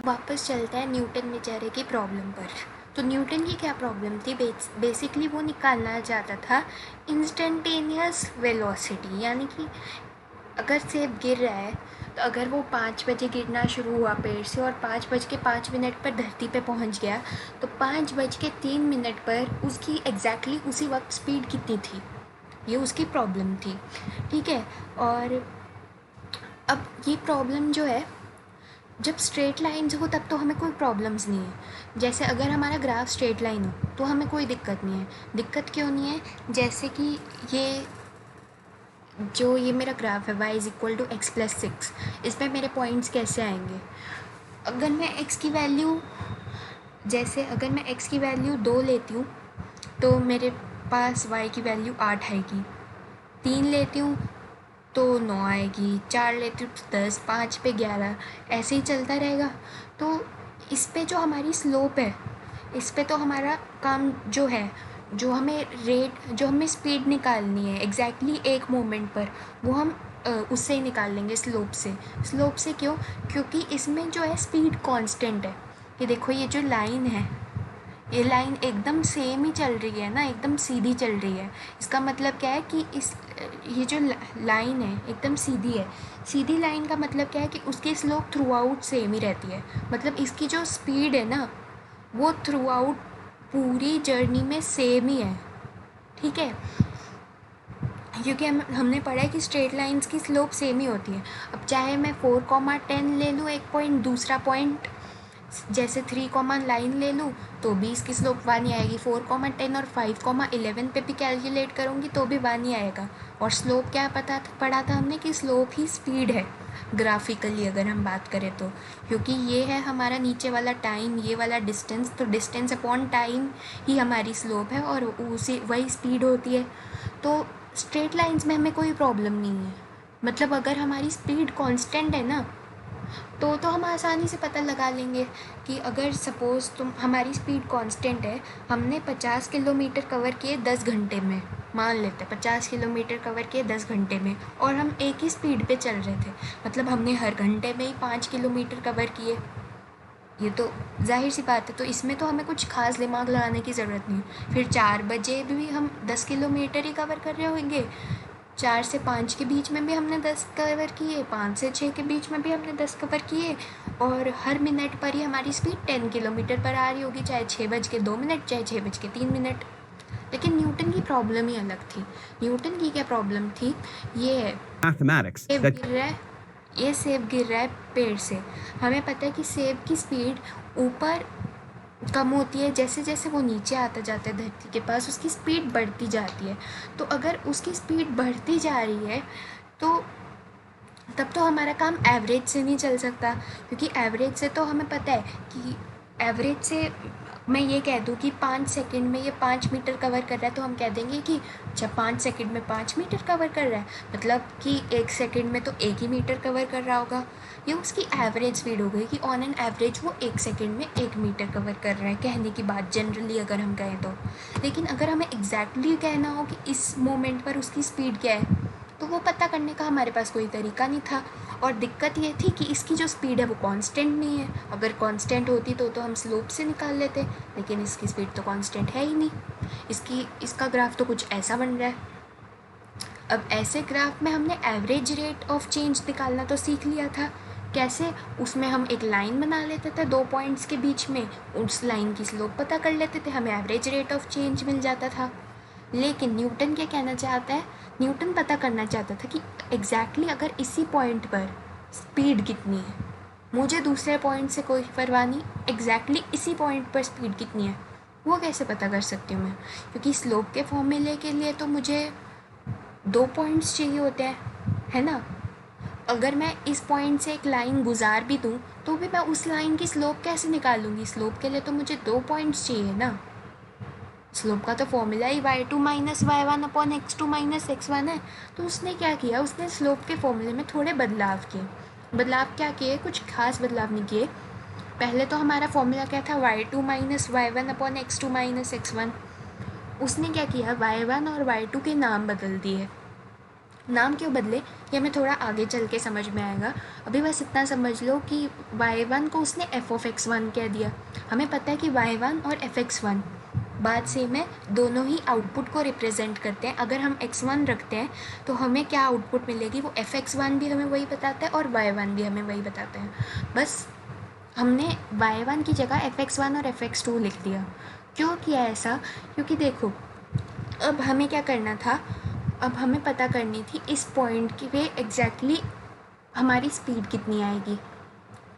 वापस चलते हैं न्यूटन बेचारे की प्रॉब्लम पर। तो न्यूटन की क्या प्रॉब्लम थी? बेसिकली वो निकालना चाहता था इंस्टेंटेनियस वेलोसिटी, यानी कि अगर सेब गिर रहा है तो अगर वो 5 बजे गिरना शुरू हुआ पेड़ से और 5:05 पर धरती पे पहुंच गया, तो 5:03 पर उसकी एग्जैक्टली उसी वक्त स्पीड कितनी थी, ये उसकी प्रॉब्लम थी। ठीक है। और अब ये प्रॉब्लम जो है, जब स्ट्रेट लाइन्स हो तब तो हमें कोई प्रॉब्लम्स नहीं है। जैसे अगर हमारा ग्राफ स्ट्रेट लाइन हो तो हमें कोई दिक्कत नहीं है। दिक्कत क्यों नहीं है? जैसे कि ये मेरा ग्राफ है y=x+6, इसमें मेरे पॉइंट्स कैसे आएंगे? अगर मैं x की वैल्यू अगर मैं x की वैल्यू 2 लेती हूँ तो मेरे पास y की वैल्यू 8 आएगी, 3 लेती हूँ तो 9 आएगी, 4 लेती हूँ तो 10, 5 पे 11, ऐसे ही चलता रहेगा। तो इस पे जो हमारी स्लोप है, इस पे तो हमारा काम जो है, जो हमें स्पीड निकालनी है एग्जैक्टली एक मोमेंट पर, वो हम उससे ही निकाल लेंगे, स्लोप से। क्यों? क्योंकि इसमें जो है स्पीड कांस्टेंट है। ये देखो, ये जो लाइन है, ये लाइन एकदम सेम ही चल रही है ना, एकदम सीधी चल रही है। इसका मतलब क्या है कि ये जो लाइन है एकदम सीधी है। सीधी लाइन का मतलब क्या है कि उसकी स्लोप थ्रू आउट सेम ही रहती है। मतलब इसकी जो स्पीड है ना, वो थ्रू आउट पूरी जर्नी में सेम ही है। ठीक है, क्योंकि हमने पढ़ा है कि स्ट्रेट लाइंस की स्लोप सेम ही होती है। अब चाहे मैं 4,10 ले लूँ एक पॉइंट, दूसरा पॉइंट जैसे 3, लाइन ले लूँ तो भी इसकी स्लोप 1 ही आएगी। 4,10 और 5,11 पे भी कैलकुलेट करूँगी तो भी 1 ही आएगा। और स्लोप क्या पढ़ा था हमने कि स्लोप ही स्पीड है ग्राफिकली अगर हम बात करें तो। क्योंकि ये है हमारा नीचे वाला टाइम, ये वाला डिस्टेंस, तो डिस्टेंस अपॉन टाइम ही हमारी स्लोप है और उसी वही स्पीड होती है। तो स्ट्रेट लाइंस में हमें कोई प्रॉब्लम नहीं है। मतलब अगर हमारी स्पीड कांस्टेंट है ना, तो हम आसानी से पता लगा लेंगे कि अगर सपोज़ हमारी स्पीड कांस्टेंट है, हमने 50 किलोमीटर कवर किए 10 घंटे में, मान लेते हैं 50 किलोमीटर कवर किए 10 घंटे में, और हम एक ही स्पीड पे चल रहे थे, मतलब हमने हर घंटे में ही 5 किलोमीटर कवर किए। ये तो जाहिर सी बात है, तो इसमें तो हमें कुछ खास दिमाग लगाने की ज़रूरत नहीं। फिर 4 बजे भी हम 10 किलोमीटर ही कवर कर रहे होंगे, 4 से 5 के बीच में भी हमने 10 कवर किए, 5 से 6 के बीच में भी हमने 10 कवर किए, और हर मिनट पर ही हमारी स्पीड 10 किलोमीटर पर आ रही होगी, चाहे 6:02, चाहे 6:03। लेकिन न्यूटन की प्रॉब्लम ही अलग थी। न्यूटन की क्या प्रॉब्लम थी? ये है mathematics सेब that गिर रहा है, ये सेब गिर रहा है पेड़ से। हमें पता है कि सेब की स्पीड ऊपर कम होती है, जैसे जैसे वो नीचे आता जाता है धरती के पास, उसकी स्पीड बढ़ती जाती है। तो अगर उसकी स्पीड बढ़ती जा रही है तो तब तो हमारा काम एवरेज से नहीं चल सकता, क्योंकि एवरेज से तो हमें पता है कि एवरेज से मैं ये कह दूँ कि 5 सेकंड में ये 5 मीटर कवर कर रहा है, तो हम कह देंगे कि अच्छा 5 सेकंड में 5 मीटर कवर कर रहा है, मतलब कि 1 सेकंड में तो 1 ही मीटर कवर कर रहा होगा। ये उसकी एवरेज स्पीड हो गई कि ऑन एन एवरेज वो 1 सेकंड में 1 मीटर कवर कर रहा है, कहने की बात जनरली अगर हम कहें तो। लेकिन अगर हमें एग्जैक्टली कहना हो कि इस मोमेंट पर उसकी स्पीड क्या है, तो वो पता करने का हमारे पास कोई तरीका नहीं था। और दिक्कत ये थी कि इसकी जो स्पीड है वो कांस्टेंट नहीं है। अगर कांस्टेंट होती तो हम स्लोप से निकाल लेते, लेकिन इसकी स्पीड तो कांस्टेंट है ही नहीं। इसका ग्राफ तो कुछ ऐसा बन रहा है। अब ऐसे ग्राफ में हमने एवरेज रेट ऑफ चेंज निकालना तो सीख लिया था। कैसे? उसमें हम एक लाइन बना लेते थे 2 पॉइंट्स के बीच में, उस लाइन की स्लोप पता कर लेते थे, हमें एवरेज रेट ऑफ चेंज मिल जाता था। लेकिन न्यूटन क्या कहना चाहता है? न्यूटन पता करना चाहता था कि एग्जैक्टली अगर इसी पॉइंट पर स्पीड कितनी है, मुझे दूसरे पॉइंट से कोई परवाह नहीं, एग्जैक्टली इसी पॉइंट पर स्पीड कितनी है वो कैसे पता कर सकती हूँ मैं? क्योंकि स्लोप के फॉर्मूले के लिए तो मुझे 2 पॉइंट्स चाहिए होते हैं, है ना। अगर मैं इस पॉइंट से एक लाइन गुजार भी दूँ तो भी मैं उस लाइन की स्लोप कैसे निकालूंगी? स्लोप के लिए तो मुझे 2 पॉइंट्स चाहिए ना। स्लोप का तो फॉर्मूला ही y2 minus y1 upon x2 minus x1 है। तो उसने क्या किया? उसने स्लोप के फॉर्मूले में थोड़े बदलाव किए। बदलाव क्या किए? कुछ खास बदलाव नहीं किए। पहले तो हमारा फॉर्मूला क्या था? y2 minus y1 upon x2 minus x1। उसने क्या किया? y1 और y2 के नाम बदल दिए। नाम क्यों बदले ये हमें थोड़ा आगे चल के समझ में आएगा। अभी बस इतना समझ लो कि y1 को उसने f(x1) कह दिया। हमें पता है कि y1 और f(x1) बात सेम है, दोनों ही आउटपुट को रिप्रेजेंट करते हैं। अगर हम x1 रखते हैं तो हमें क्या आउटपुट मिलेगी, वो f(x1) भी हमें वही बताता है और y1 भी हमें वही बताते हैं। बस हमने y1 की जगह f(x1) और f(x2) लिख दिया। क्यों किया ऐसा, क्योंकि देखो अब हमें क्या करना था, अब हमें पता करनी थी इस पॉइंट की पे एग्जैक्टली हमारी स्पीड कितनी आएगी।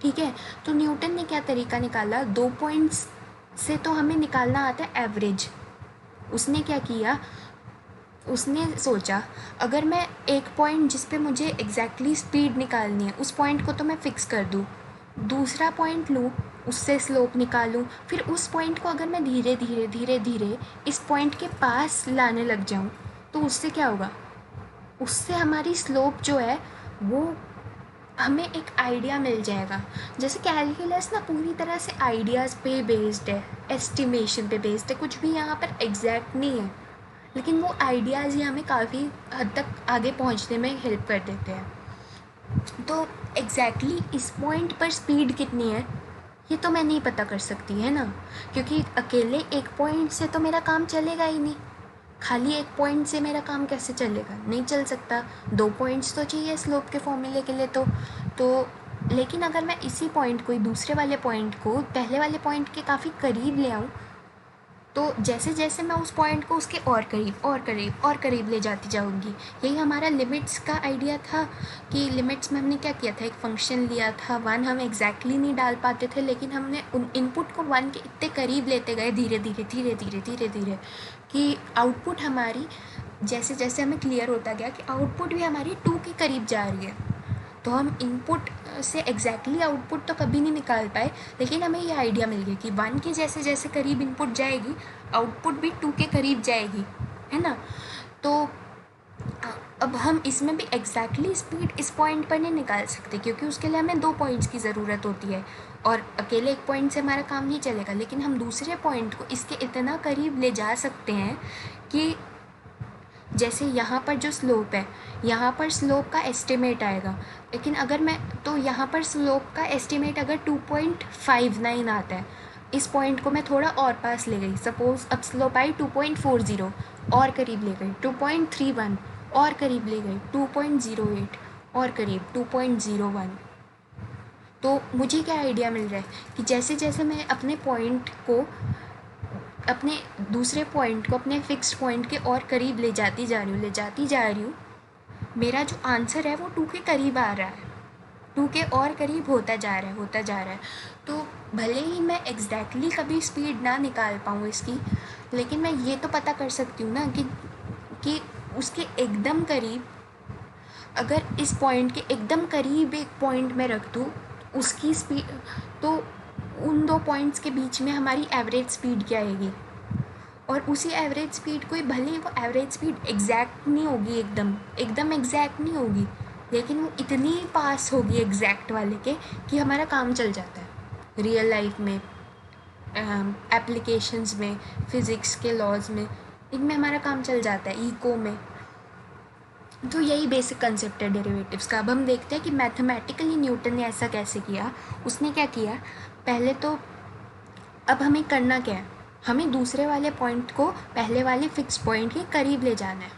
ठीक है, तो न्यूटन ने क्या तरीका निकाला, 2 पॉइंट्स से तो हमें निकालना आता है एवरेज। उसने क्या किया, उसने सोचा अगर मैं एक पॉइंट जिस पे मुझे एग्जैक्टली स्पीड निकालनी है उस पॉइंट को तो मैं फ़िक्स कर दूँ, दूसरा पॉइंट लूँ, उससे स्लोप निकालूँ, फिर उस पॉइंट को अगर मैं धीरे धीरे धीरे धीरे इस पॉइंट के पास लाने लग जाऊँ तो उससे क्या होगा, उससे हमारी स्लोप जो है वो हमें एक आइडिया मिल जाएगा। जैसे कैलकुलस ना पूरी तरह से आइडियाज़ पे बेस्ड है, एस्टिमेशन पे बेस्ड है, कुछ भी यहाँ पर एग्जैक्ट नहीं है, लेकिन वो आइडियाज़ ही हमें काफ़ी हद तक आगे पहुँचने में हेल्प कर देते हैं। तो एग्जैक्टली इस पॉइंट पर स्पीड कितनी है ये तो मैं नहीं पता कर सकती है ना, क्योंकि अकेले एक पॉइंट से तो मेरा काम चलेगा ही नहीं। खाली एक पॉइंट से मेरा काम कैसे चलेगा, नहीं चल सकता, 2 पॉइंट्स तो चाहिए स्लोप के फॉर्मूले के लिए। तो लेकिन अगर मैं इसी पॉइंट को दूसरे वाले पॉइंट को पहले वाले पॉइंट के काफ़ी करीब ले आऊँ, तो जैसे जैसे मैं उस पॉइंट को उसके और करीब और करीब और करीब ले जाती जाऊँगी। यही हमारा लिमिट्स का आइडिया था कि लिमिट्स में हमने क्या किया था, एक फंक्शन लिया था 1, हम एग्जैक्टली नहीं डाल पाते थे, लेकिन हमने उन इनपुट को 1 के इतने करीब लेते गए धीरे धीरे धीरे धीरे धीरे धीरे कि आउटपुट हमारी जैसे जैसे हमें क्लियर होता गया कि आउटपुट भी हमारी 2 के करीब जा रही है। तो हम इनपुट से एग्जैक्टली आउटपुट तो कभी नहीं निकाल पाए, लेकिन हमें ये आइडिया मिल गया कि 1 के जैसे जैसे करीब इनपुट जाएगी आउटपुट भी 2 के करीब जाएगी, है ना। तो अब हम इसमें भी एग्जैक्टली स्पीड इस पॉइंट पर नहीं निकाल सकते, क्योंकि उसके लिए हमें 2 पॉइंट्स की ज़रूरत होती है और अकेले एक पॉइंट से हमारा काम नहीं चलेगा। लेकिन हम दूसरे पॉइंट को इसके इतना करीब ले जा सकते हैं कि जैसे यहाँ पर जो स्लोप है, यहाँ पर स्लोप का एस्टिमेट आएगा, लेकिन अगर मैं तो यहाँ पर स्लोप का एस्टिमेट अगर 2.59 आता है, इस पॉइंट को मैं थोड़ा और पास ले गई, सपोज़ अब स्लोप आई 2.40, और करीब ले गई 2.31, और करीब ले गई 2.08, और करीब 2.01। तो मुझे क्या आइडिया मिल रहा है कि जैसे जैसे मैं अपने पॉइंट को अपने दूसरे पॉइंट को अपने फिक्स्ड पॉइंट के और करीब ले जाती जा रही हूँ, मेरा जो आंसर है वो 2 के करीब आ रहा है, 2 के और करीब होता जा रहा है। तो भले ही मैं एग्जैक्टली कभी स्पीड ना निकाल पाऊँ इसकी, लेकिन मैं ये तो पता कर सकती हूँ ना कि उसके एकदम करीब, अगर इस पॉइंट के एकदम करीब एक पॉइंट में रख दूँ उसकी स्पीड, तो उन 2 पॉइंट्स के बीच में हमारी एवरेज स्पीड क्या आएगी, और उसी एवरेज स्पीड को भले ही वो एवरेज स्पीड एग्जैक्ट नहीं होगी, एकदम एग्जैक्ट नहीं होगी, लेकिन वो इतनी पास होगी एग्जैक्ट वाले के कि हमारा काम चल जाता है रियल लाइफ में, एप्लीकेशंस में, फिज़िक्स के लॉज में, इनमें हमारा काम चल जाता है, इको में। तो यही बेसिक कंसेप्ट है डेरिवेटिव्स का। अब हम देखते हैं कि मैथमेटिकली न्यूटन ने ऐसा कैसे किया। उसने क्या किया, पहले तो अब हमें करना क्या है, हमें दूसरे वाले पॉइंट को पहले वाले फिक्स पॉइंट के करीब ले जाना है।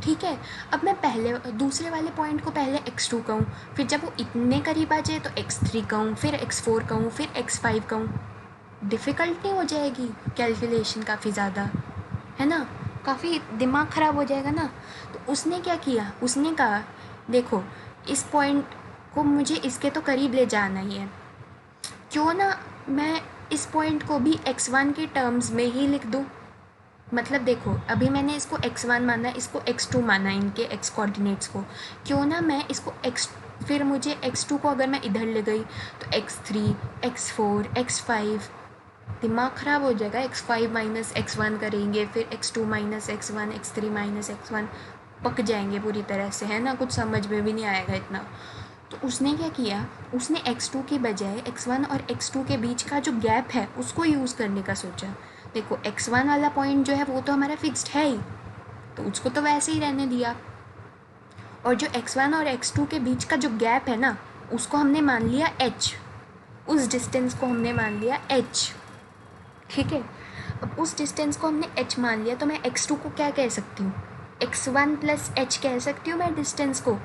ठीक है, अब मैं दूसरे वाले पॉइंट को पहले x2 कहूँ, फिर जब वो इतने करीब आ जाए तो x3 कहूँ, फिर x4 कहूँ, फिर x5 कहूँ। डिफ़िकल्ट नहीं हो जाएगी कैलकुलेशन काफ़ी ज़्यादा, है ना, काफ़ी दिमाग ख़राब हो जाएगा ना। तो उसने क्या किया, उसने कहा देखो इस पॉइंट को मुझे इसके तो करीब ले जाना ही है, क्यों ना मैं इस पॉइंट को भी x1 के टर्म्स में ही लिख दूँ। मतलब देखो अभी मैंने इसको x1 माना, इसको x2 माना, इनके x कोऑर्डिनेट्स को, क्यों ना मैं इसको फिर मुझे x2 को अगर मैं इधर ले गई तो x3, x4, x5, दिमाग ख़राब हो जाएगा। x5 माइनस x1 करेंगे, फिर x2 minus x1, x3 minus x1, पक जाएंगे पूरी तरह से, है ना, कुछ समझ में भी नहीं आएगा इतना। तो उसने क्या किया, उसने x2 की बजाय x1 और x2 के बीच का जो गैप है उसको यूज़ करने का सोचा। देखो x1 वाला पॉइंट जो है वो तो हमारा फिक्स्ड है ही, तो उसको तो वैसे ही रहने दिया। और जो x1 और x2 के बीच का जो गैप है ना, उसको हमने मान लिया h, उस डिस्टेंस को हमने मान लिया h। ठीक है, अब उस डिस्टेंस को हमने h मान लिया, तो मैं x2 को क्या कह सकती हूँ, x1 प्लस h कह सकती हूँ मैं डिस्टेंस को।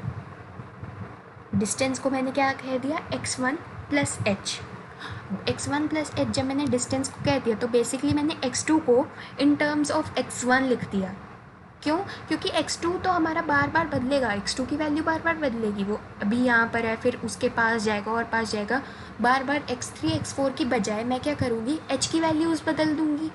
डिस्टेंस को मैंने क्या कह दिया, x1 plus h। x1 plus h जब मैंने डिस्टेंस को कह दिया तो बेसिकली मैंने x2 को इन टर्म्स ऑफ x1 लिख दिया। क्यों? क्योंकि x2 तो हमारा बार बार बदलेगा, x2 की वैल्यू बार बार बदलेगी। वो अभी यहाँ पर है, फिर उसके पास जाएगा और पास जाएगा, बार बार x3 x4 की बजाय मैं क्या करूँगी, h की वैल्यूज़ बदल दूँगी।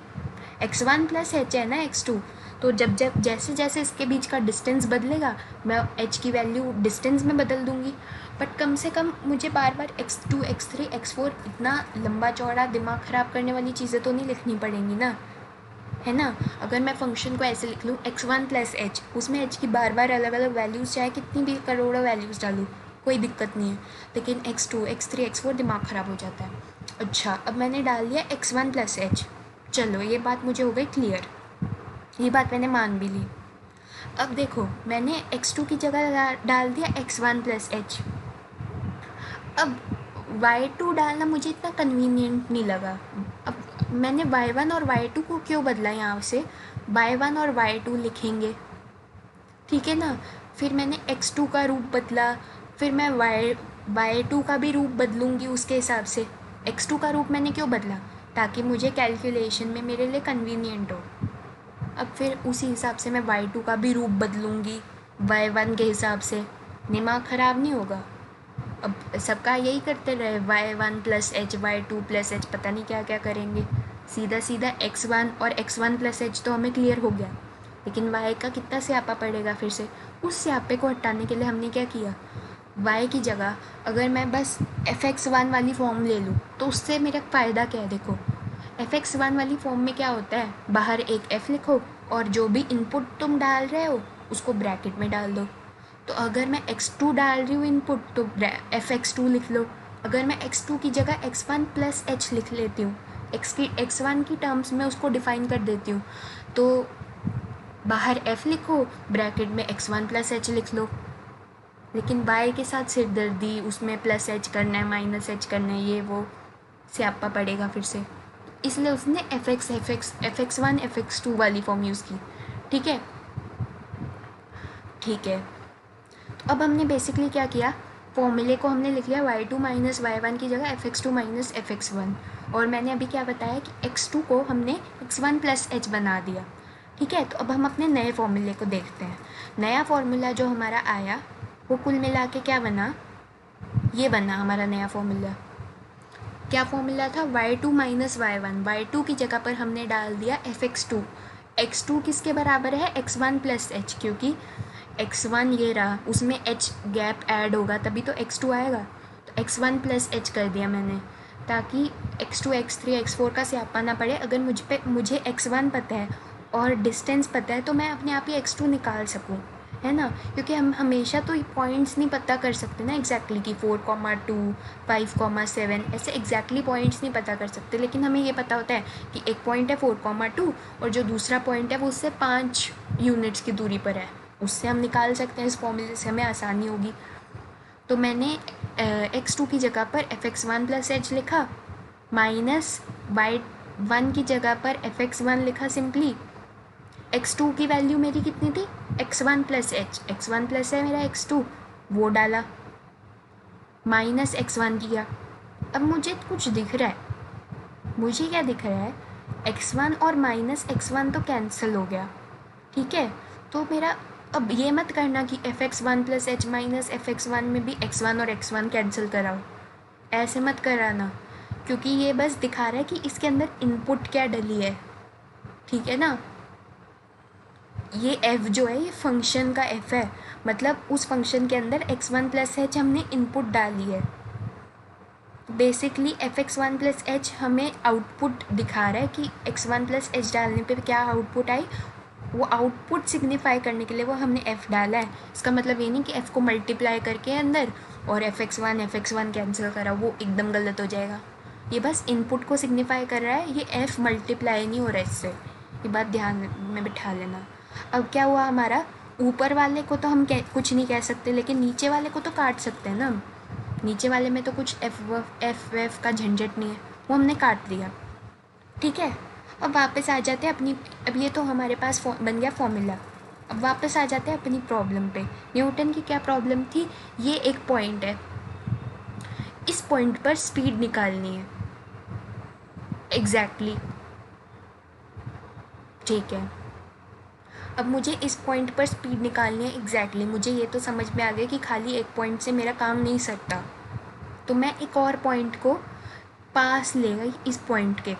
x1 प्लस h है ना x2, तो जब जब जैसे जैसे इसके बीच का डिस्टेंस बदलेगा मैं h की वैल्यू डिस्टेंस में बदल दूँगी। बट कम से कम मुझे बार बार x2 x3 x4 इतना लंबा चौड़ा दिमाग ख़राब करने वाली चीज़ें तो नहीं लिखनी पड़ेंगी ना, है ना। अगर मैं फंक्शन को ऐसे लिख लूँ x1 प्लस h, उसमें h की बार बार अलग अलग वैल्यूज़ चाहे कितनी भी करोड़ों वैल्यूज़ डालूँ कोई दिक्कत नहीं है, लेकिन x2 x3 x4 दिमाग ख़राब हो जाता है। अच्छा, अब मैंने डाल दिया x1 प्लस h, चलो ये बात मुझे हो गई क्लियर, ये बात मैंने मान भी ली। अब देखो मैंने x2 की जगह डाल दिया x1 प्लस h। अब y2 डालना मुझे इतना कन्वीनियंट नहीं लगा। अब मैंने y1 और y2 को क्यों बदला, यहाँ से y1 और y2 लिखेंगे, ठीक है ना। फिर मैंने x2 का रूप बदला, फिर मैं y2 का भी रूप बदलूँगी उसके हिसाब से। x2 का रूप मैंने क्यों बदला, ताकि मुझे कैलकुलेशन में मेरे लिए कन्वीनियंट हो। अब फिर उसी हिसाब से मैं y2 का भी रूप बदलूँगी y1 के हिसाब से, दिमाग ख़राब नहीं होगा। अब सबका यही करते रहे, y1 plus h y2 plus h, पता नहीं क्या क्या करेंगे। सीधा सीधा x1 और x1 प्लस h तो हमें क्लियर हो गया, लेकिन y का कितना स्यापा पड़ेगा फिर से। उस स्यापे को हटाने के लिए हमने क्या किया, y की जगह अगर मैं बस fx1 वाली फॉर्म ले लूँ तो उससे मेरा फ़ायदा क्या है। देखो fx1 वाली फॉर्म में क्या होता है, बाहर एक f लिखो और जो भी इनपुट तुम डाल रहे हो उसको ब्रैकेट में डाल दो। तो अगर मैं x2 डाल रही हूँ इनपुट तो fx2 लिख लो। अगर मैं x2 की जगह x1 प्लस h लिख लेती हूँ, x1 की टर्म्स में उसको डिफ़ाइन कर देती हूँ, तो बाहर f लिखो, ब्रैकेट में x1 प्लस h लिख लो। लेकिन y के साथ सिरदर्दी, उसमें प्लस h करना है माइनस h करना है, ये वो स्यापा पड़ेगा फिर से, इसलिए उसने fx1 fx2 वाली फॉर्म यूज़ की। ठीक है, ठीक है। तो अब हमने बेसिकली क्या किया, फॉर्मूले को हमने लिख लिया y2 माइनस y1 की जगह fx2 माइनस fx1, और मैंने अभी क्या बताया कि x2 को हमने x1 प्लस h बना दिया। ठीक है, तो अब हम अपने नए फॉर्मूले को देखते हैं। नया फॉर्मूला जो हमारा आया वो कुल मिला के क्या बना, ये बना हमारा नया फॉर्मूला। क्या फॉर्मूला था, y2 माइनस y1, y2 की जगह पर हमने डाल दिया fx2। x2 किसके बराबर है, x1 प्लस h, क्योंकि x1 ये रहा, उसमें h गैप ऐड होगा तभी तो x2 आएगा, तो x1 प्लस h कर दिया मैंने, ताकि x2 x3 x4 का स्यापा ना पड़े। अगर मुझे x1 पता है और डिस्टेंस पता है तो मैं अपने आप ही x2 निकाल सकूँ, है ना। क्योंकि हम हमेशा तो पॉइंट्स नहीं पता कर सकते ना एग्जैक्टली कि 4,2 5,7 ऐसे एग्जैक्टली पॉइंट्स नहीं पता कर सकते, लेकिन हमें ये पता होता है कि एक पॉइंट है 4,2 और जो दूसरा पॉइंट है वो उससे 5 यूनिट्स की दूरी पर है, उससे हम निकाल सकते हैं। इस फॉर्मूले से हमें आसानी होगी। तो मैंने x2 की जगह पर fx1 प्लस h लिखा, माइनस y1 की जगह पर fx1 लिखा सिंपली। x2 की वैल्यू मेरी कितनी थी, x1 plus h, x1 plus है मेरा x2, वो डाला, माइनस x1 किया। अब मुझे कुछ दिख रहा है, मुझे क्या दिख रहा है, x1 और माइनस x1 तो कैंसिल हो गया। ठीक है, तो मेरा अब ये मत करना कि fx1 plus h minus fx1 में भी x1 और x1 कैंसिल कराओ, ऐसे मत कराना, क्योंकि ये बस दिखा रहा है कि इसके अंदर इनपुट क्या डली है। ठीक है ना, ये f जो है ये फंक्शन का f है, मतलब उस फंक्शन के अंदर x1 प्लस h हमने इनपुट डाली है। बेसिकली fx1 प्लस h हमें आउटपुट दिखा रहा है कि x1 प्लस h डालने पे क्या आउटपुट आई, वो आउटपुट सिग्निफाई करने के लिए वो हमने f डाला है। इसका मतलब ये नहीं कि f को मल्टीप्लाई करके अंदर और fx1 कैंसिल करा, वो एकदम गलत हो जाएगा। ये बस इनपुट को सिग्निफाई कर रहा है, ये f मल्टीप्लाई नहीं हो रहा है इससे, ये बात ध्यान में बिठा लेना। अब क्या हुआ हमारा, ऊपर वाले को तो हम कुछ नहीं कह सकते, लेकिन नीचे वाले को तो काट सकते हैं ना हम। नीचे वाले में तो कुछ एफ का झंझट नहीं है, वो हमने काट दिया। ठीक है, अब वापस आ जाते हैं अपनी, अब ये तो हमारे पास बन गया फॉर्मूला। अब वापस आ जाते हैं अपनी प्रॉब्लम पे। न्यूटन की क्या प्रॉब्लम थी? ये एक पॉइंट है, इस पॉइंट पर स्पीड निकालनी है एग्जैक्टली। ठीक है, अब मुझे इस पॉइंट पर स्पीड निकालनी है एग्जैक्टली। मुझे ये तो समझ में आ गया कि खाली एक पॉइंट से मेरा काम नहीं सकता, तो मैं एक और पॉइंट को पास ले गई इस पॉइंट के,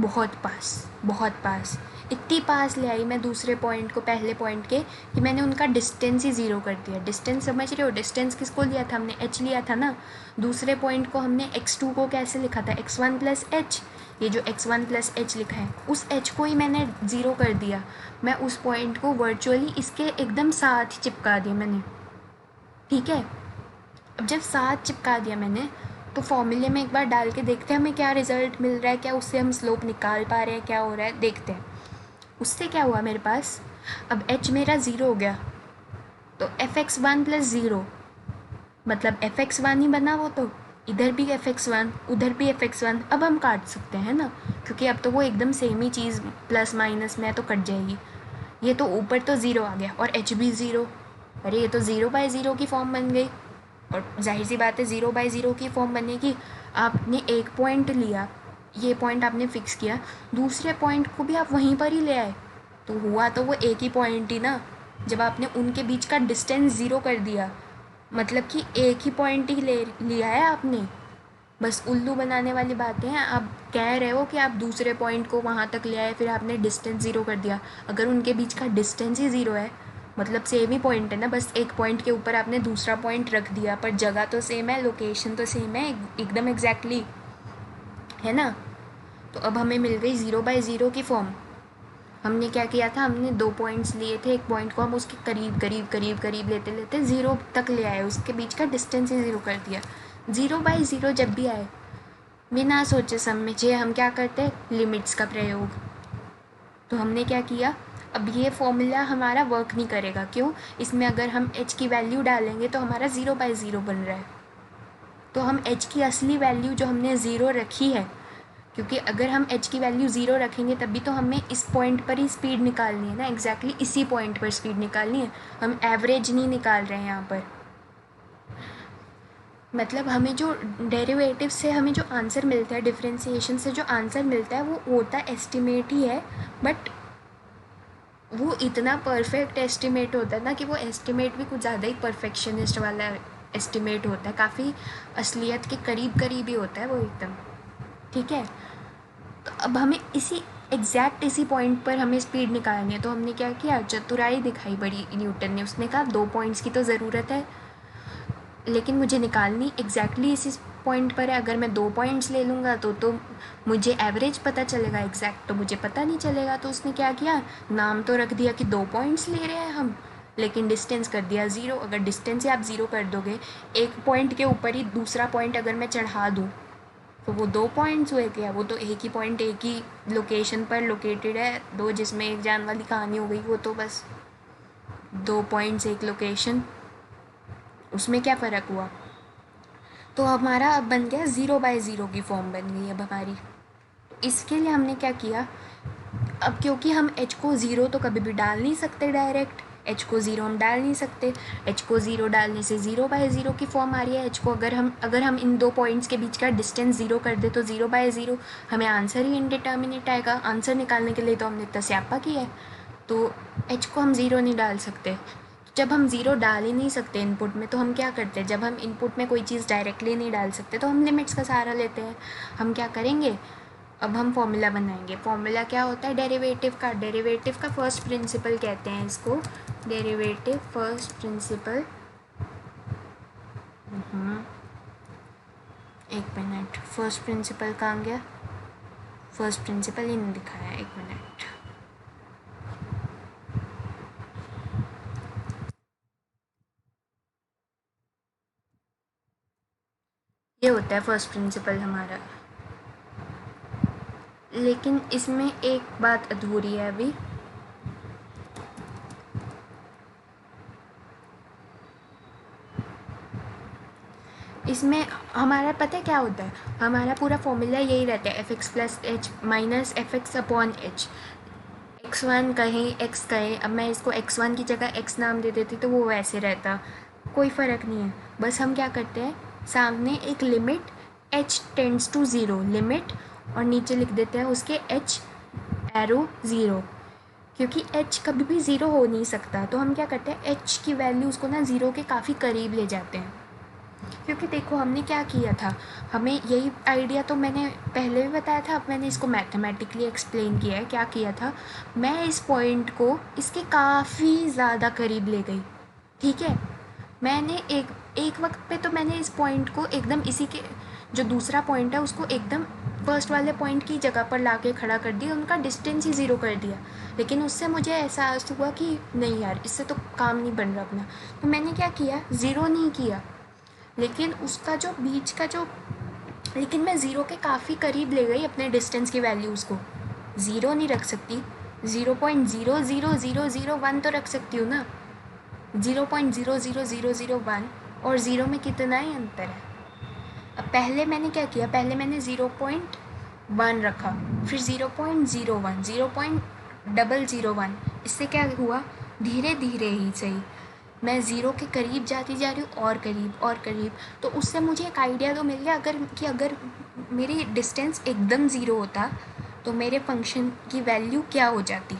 बहुत पास, बहुत पास। इतनी पास ले आई मैं दूसरे पॉइंट को पहले पॉइंट के कि मैंने उनका डिस्टेंस ही ज़ीरो कर दिया। डिस्टेंस समझ रहे हो? डिस्टेंस किसको लिया था हमने? h लिया था ना। दूसरे पॉइंट को हमने x2 को कैसे लिखा था? x1 plus H. ये जो x1 प्लस एच लिखा है, उस h को ही मैंने ज़ीरो कर दिया। मैं उस पॉइंट को वर्चुअली इसके एकदम साथ ही चिपका दिया मैंने। ठीक है, अब जब साथ चिपका दिया मैंने, तो फॉर्मूले में एक बार डाल के देखते हैं हमें क्या रिजल्ट मिल रहा है, क्या उससे हम स्लोप निकाल पा रहे हैं, क्या हो रहा है देखते हैं। उससे क्या हुआ मेरे पास, अब h मेरा ज़ीरो हो गया, तो fx1 प्लस ज़ीरो मतलब fx1 ही बना। वो तो इधर भी fx1 उधर भी fx1। अब हम काट सकते हैं ना, क्योंकि अब तो वो एकदम सेम ही चीज़ प्लस माइनस में तो कट जाएगी। ये तो ऊपर तो ज़ीरो आ गया और h भी ज़ीरो। अरे ये तो ज़ीरो बाय ज़ीरो की फॉर्म बन गई, और जाहिर सी बात है ज़ीरो बाय ज़ीरो की फॉर्म बनेगी। आपने एक पॉइंट लिया, ये पॉइंट आपने फिक्स किया, दूसरे पॉइंट को भी आप वहीं पर ही ले आए, तो हुआ तो वो एक ही पॉइंट ही ना। जब आपने उनके बीच का डिस्टेंस ज़ीरो कर दिया, मतलब कि एक ही पॉइंट ही ले लिया है आपने। बस उल्लू बनाने वाली बातें हैं। आप कह रहे हो कि आप दूसरे पॉइंट को वहाँ तक ले आए, फिर आपने डिस्टेंस ज़ीरो कर दिया। अगर उनके बीच का डिस्टेंस ही ज़ीरो है, मतलब सेम ही पॉइंट है ना, बस एक पॉइंट के ऊपर आपने दूसरा पॉइंट रख दिया, पर जगह तो सेम है, लोकेशन तो सेम है, एकदम एग्जैक्टली है ना। तो अब हमें मिल गई ज़ीरो बाय ज़ीरो की फॉर्म। हमने क्या किया था, हमने दो पॉइंट्स लिए थे, एक पॉइंट को हम उसके करीब करीब करीब करीब लेते लेते ज़ीरो तक ले आए, उसके बीच का डिस्टेंस ही ज़ीरो कर दिया। ज़ीरो बाय ज़ीरो जब भी आए, बिना सोचे समझे हम क्या करते हैं, लिमिट्स का प्रयोग। तो हमने क्या किया, अब ये फॉर्मूला हमारा वर्क नहीं करेगा। क्यों? इसमें अगर हम h की वैल्यू डालेंगे तो हमारा ज़ीरो बाय ज़ीरो बन रहा है, तो हम h की असली वैल्यू जो हमने ज़ीरो रखी है, क्योंकि अगर हम h की वैल्यू ज़ीरो रखेंगे तभी तो हमें इस पॉइंट पर ही स्पीड निकालनी है ना, एग्जैक्टली इसी पॉइंट पर स्पीड निकालनी है। हम एवरेज नहीं निकाल रहे हैं यहाँ पर। मतलब हमें जो डेरिवेटिव से हमें जो आंसर मिलता है, डिफरेंशिएशन से जो आंसर मिलता है, वो होता है एस्टिमेट ही है, बट वो इतना परफेक्ट एस्टिमेट होता है ना कि वो एस्टिमेट भी कुछ ज़्यादा ही परफेक्शनिस्ट वाला एस्टिमेट होता है, काफ़ी असलियत के करीब करीब ही होता है वो एकदम। ठीक है, तो अब हमें एग्जैक्ट इसी पॉइंट पर हमें स्पीड निकालनी है। तो हमने क्या किया, चतुराई दिखाई बड़ी न्यूटन ने। उसने कहा दो पॉइंट्स की तो ज़रूरत है, लेकिन मुझे निकालनी एग्जैक्टली इसी पॉइंट पर है। अगर मैं दो पॉइंट्स ले लूँगा तो मुझे एवरेज पता चलेगा, एग्जैक्ट तो मुझे पता नहीं चलेगा। तो उसने क्या किया, नाम तो रख दिया कि दो पॉइंट्स ले रहे हैं हम, लेकिन डिस्टेंस कर दिया ज़ीरो। अगर डिस्टेंस ही आप ज़ीरो कर दोगे, एक पॉइंट के ऊपर ही दूसरा पॉइंट अगर मैं चढ़ा दूँ, तो वो दो पॉइंट्स हुए क्या? वो तो एक ही पॉइंट एक ही लोकेशन पर लोकेटेड है। दो जिसमें एक जान वाली कहानी हो गई, वो तो बस दो पॉइंट्स एक लोकेशन, उसमें क्या फ़र्क हुआ। तो हमारा अब बन गया ज़ीरो बाय ज़ीरो की फॉर्म बन गई अब हमारी। इसके लिए हमने क्या किया, अब क्योंकि हम h को ज़ीरो तो कभी भी डाल नहीं सकते डायरेक्ट, h को ज़ीरो हम डाल नहीं सकते। h को ज़ीरो डालने से ज़ीरो बाय ज़ीरो की फॉर्म आ रही है। h को अगर हम इन दो पॉइंट्स के बीच का डिस्टेंस ज़ीरो कर दे तो ज़ीरो बाय ज़ीरो, हमें आंसर ही इनडिटर्मिनेट आएगा। आंसर निकालने के लिए तो हमने इतना स्यापा किया है, तो h को हम ज़ीरो नहीं डाल सकते। जब हम ज़ीरो डाल ही नहीं सकते इनपुट में, तो हम क्या करते हैं, जब हम इनपुट में कोई चीज़ डायरेक्टली नहीं डाल सकते तो हम लिमिट्स का सहारा लेते हैं। हम क्या करेंगे, अब हम फॉर्मूला बनाएंगे। फॉर्मूला क्या होता है, डेरिवेटिव का। डेरिवेटिव का फर्स्ट प्रिंसिपल कहते हैं इसको, डेरिवेटिव फर्स्ट प्रिंसिपल। एक मिनट, फर्स्ट प्रिंसिपल कहाँ गया? फर्स्ट प्रिंसिपल ही नहीं दिखाया, एक मिनट। ये होता है फर्स्ट प्रिंसिपल हमारा, लेकिन इसमें एक बात अधूरी है अभी। इसमें हमारा पता है क्या होता है, हमारा पूरा फॉर्मूला यही रहता है F X plus H minus F X upon H. x1 कहें x कहें, अब मैं इसको x1 की जगह x नाम दे देती तो वो वैसे रहता, कोई फ़र्क नहीं है। बस हम क्या करते हैं, सामने एक limit h tends to zero limit और नीचे लिख देते हैं उसके h एरो ज़ीरो, क्योंकि h कभी भी ज़ीरो हो नहीं सकता। तो हम क्या करते हैं, h की वैल्यू उसको ना ज़ीरो के काफ़ी करीब ले जाते हैं। क्योंकि देखो हमने क्या किया था, हमें यही आइडिया तो मैंने पहले भी बताया था, अब मैंने इसको मैथमेटिकली एक्सप्लेन किया है। क्या किया था, मैं इस पॉइंट को इसके काफ़ी ज़्यादा करीब ले गई, ठीक है। मैंने एक वक्त पे तो मैंने इस पॉइंट को एकदम इसी के जो दूसरा पॉइंट है उसको एकदम फर्स्ट वाले पॉइंट की जगह पर ला के खड़ा कर दिया, उनका डिस्टेंस ही ज़ीरो कर दिया। लेकिन उससे मुझे एहसास हुआ कि नहीं यार, इससे तो काम नहीं बन रहा अपना। तो मैंने क्या किया, ज़ीरो नहीं किया, लेकिन उसका जो बीच का जो, लेकिन मैं ज़ीरो के काफ़ी करीब ले गई अपने डिस्टेंस की वैल्यूज़ को। ज़ीरो नहीं रख सकती, 0.00001 तो रख सकती हूँ ना, 0.00001 और ज़ीरो में कितना ही अंतर है। अब पहले मैंने क्या किया, पहले मैंने 0.1 रखा, फिर 0.01, 0.001। इससे क्या हुआ, धीरे धीरे ही सही मैं ज़ीरो के करीब जाती जा रही हूँ, और करीब और करीब। तो उससे मुझे एक आइडिया तो मिल गया अगर मेरी डिस्टेंस एकदम ज़ीरो होता तो मेरे फंक्शन की वैल्यू क्या हो जाती।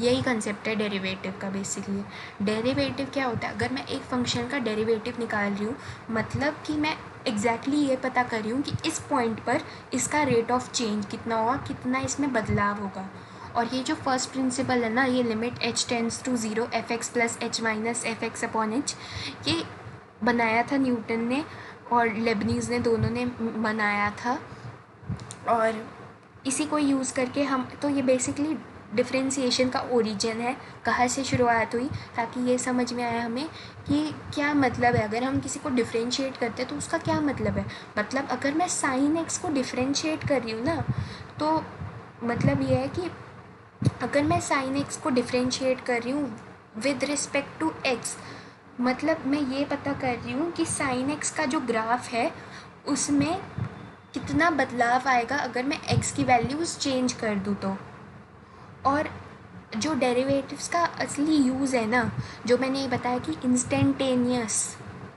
यही कंसेप्ट है डेरिवेटिव का बेसिकली। डेरिवेटिव क्या होता है, अगर मैं एक फंक्शन का डेरिवेटिव निकाल रही हूँ, मतलब कि मैं एग्जैक्टली ये पता कर रही हूँ कि इस पॉइंट पर इसका रेट ऑफ चेंज कितना होगा, कितना इसमें बदलाव होगा। और ये जो फर्स्ट प्रिंसिपल है ना, ये limit h tends to zero F X plus H minus F X upon H, ये बनाया था न्यूटन ने और लेबनीज़ ने, दोनों ने बनाया था। और इसी को यूज़ करके हम, तो ये बेसिकली डिफ्रेंसिएशन का ओरिजिन है, कहाँ से शुरुआत हुई, ताकि ये समझ में आया हमें कि क्या मतलब है अगर हम किसी को डिफ्रेंशिएट करते हैं तो उसका क्या मतलब है। मतलब अगर मैं साइन एक्स को डिफ्रेंशिएट कर रही हूँ ना, तो मतलब ये है कि अगर मैं साइन एक्स को डिफ्रेंशिएट कर रही हूँ विद रिस्पेक्ट टू एक्स, मतलब मैं ये पता कर रही हूँ कि साइन एक्स का जो ग्राफ है उसमें कितना बदलाव आएगा अगर मैं एक्स की वैल्यूज़ चेंज कर दूँ तो। और जो डेरिवेटिव्स का असली यूज़ है ना, जो मैंने ये बताया कि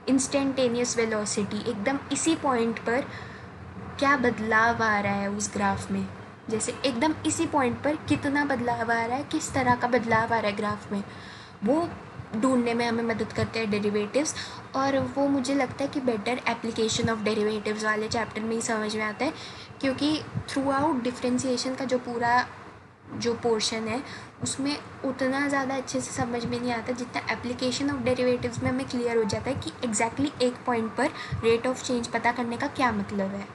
इंस्टेंटेनियस वेलोसिटी, एकदम इसी पॉइंट पर क्या बदलाव आ रहा है उस ग्राफ में, जैसे एकदम इसी पॉइंट पर कितना बदलाव आ रहा है, किस तरह का बदलाव आ रहा है ग्राफ में, वो ढूंढने में हमें मदद करते हैं डेरिवेटिव्स। और वो मुझे लगता है कि बेटर एप्लीकेशन ऑफ डेरिवेटिव्स वाले चैप्टर में ही समझ में आता है, क्योंकि थ्रू आउट डिफ्रेंसिएशन का जो पूरा जो पोर्शन है उसमें उतना ज़्यादा अच्छे से समझ में नहीं आता जितना एप्लीकेशन ऑफ डेरिवेटिव्स में हमें क्लियर हो जाता है कि एग्जैक्टली एक पॉइंट पर रेट ऑफ चेंज पता करने का क्या मतलब है,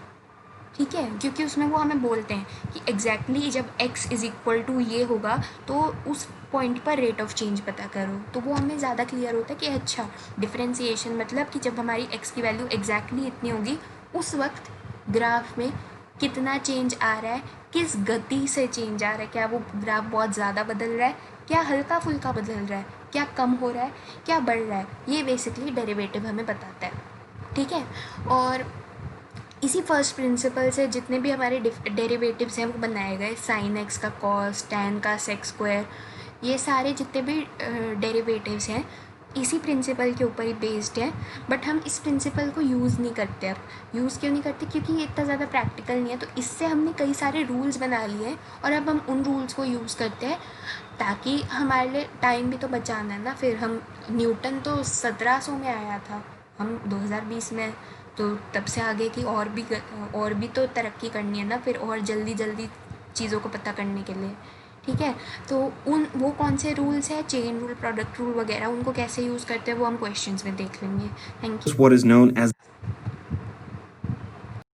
ठीक है। क्योंकि उसमें वो हमें बोलते हैं कि एग्जैक्टली जब x इज़ इक्वल टू ये होगा तो उस पॉइंट पर रेट ऑफ चेंज पता करो, तो वो हमें ज़्यादा क्लियर होता है कि अच्छा डिफ्रेंसिएशन मतलब कि जब हमारी x की वैल्यू एग्जैक्टली इतनी होगी उस वक्त ग्राफ में कितना चेंज आ रहा है, किस गति से चेंज आ रहा है, क्या वो ग्राफ बहुत ज़्यादा बदल रहा है, क्या हल्का फुल्का बदल रहा है, क्या कम हो रहा है, क्या बढ़ रहा है, ये बेसिकली डेरिवेटिव हमें बताता है, ठीक है। और इसी फर्स्ट प्रिंसिपल से जितने भी हमारे डेरिवेटिव्स हैं वो बनाए गए, साइन एक्स का कॉस, टैन का सेक स्क्वायर, ये सारे जितने भी डेरिवेटिव्स हैं इसी प्रिंसिपल के ऊपर ही बेस्ड है। बट हम इस प्रिंसिपल को यूज़ नहीं करते। अब यूज़ क्यों नहीं करते, क्योंकि ये इतना ज़्यादा प्रैक्टिकल नहीं है। तो इससे हमने कई सारे रूल्स बना लिए हैं और अब हम उन रूल्स को यूज़ करते हैं ताकि हमारे लिए टाइम भी तो बचाना है ना। फिर हम न्यूटन तो 1700 में आया था, हम 2020 में, तो तब से आगे की और भी तो तरक्की करनी है ना, फिर और जल्दी जल्दी चीज़ों को पता करने के लिए, ठीक है। तो वो कौन से रूल्स है, चेन रूल, प्रोडक्ट रूल वगैरह, उनको कैसे यूज़ करते हैं वो हम क्वेश्चंस में देख लेंगे। Thank you. What is known as